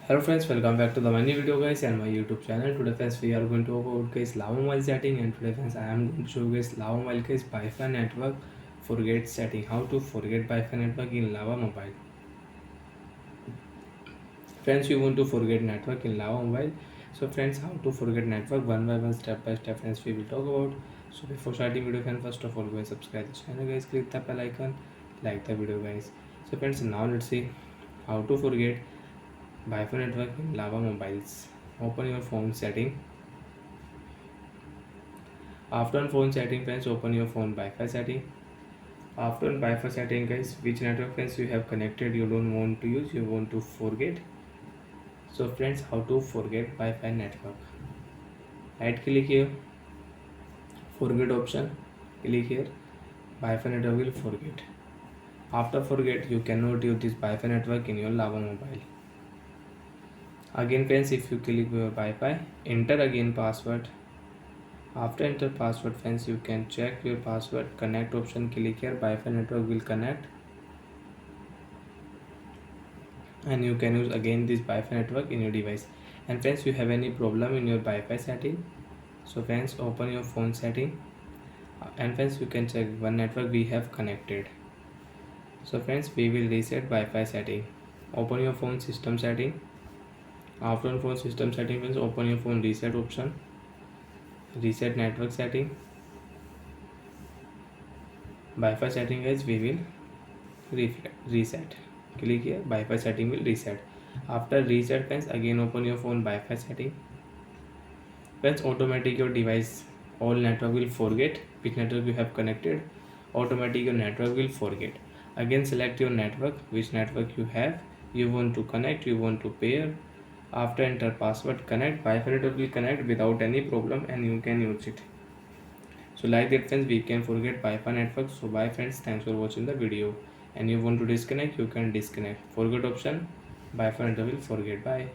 Hello friends, welcome back to the my new video guys and my YouTube channel. Today friends we are going to talk about guys lava mobile setting, and today friends I am going to show you guys lava mobile guys Wi-Fi network forget setting. How to forget Wi-Fi network in lava mobile. Friends, you want to forget network in lava mobile. So friends, how to forget network one by one, step by step friends we will talk about. So before starting video friends, first of all go and subscribe the channel guys, click the bell icon, like the video guys. So friends, now let's see how to forget Wi-Fi network in lava mobiles. Open your phone setting. After phone setting friends, open your phone Wi-Fi setting. After Wi-Fi setting guys, which network friends you have connected you don't want to use, you want to forget. So friends, how to forget Wi-Fi network? Right click here, forget option, click here, Wi-Fi network will forget. After forget, you cannot use this Wi-Fi network in your lava mobile. Again friends, if you click your Wi-Fi, enter again password. After enter password friends, you can check your password, connect option, click here, Wi-Fi network will connect and you can use again this Wi-Fi network in your device. And friends, you have any problem in your Wi-Fi setting, so friends open your phone setting, and friends you can check one network we have connected. So friends, we will reset Wi-Fi setting. Open your phone system setting. After phone system setting friends, open your phone reset option, reset network setting, Wi-Fi setting guys we will reset. Click here, Wi-Fi setting will reset. After reset friends, again open your phone Wi-Fi setting. Friends, automatic your device all network will forget which network you have connected. Automatic your network will forget. Again select your network, which network you have, you want to connect, you want to pair. After enter password, connect, Wi-Fi network will connect without any problem and you can use it. So like that friends, we can forget Wi-Fi network. So bye friends, thanks for watching the video. And you want to disconnect, you can disconnect. Forget option, Wi-Fi network will forget. Bye.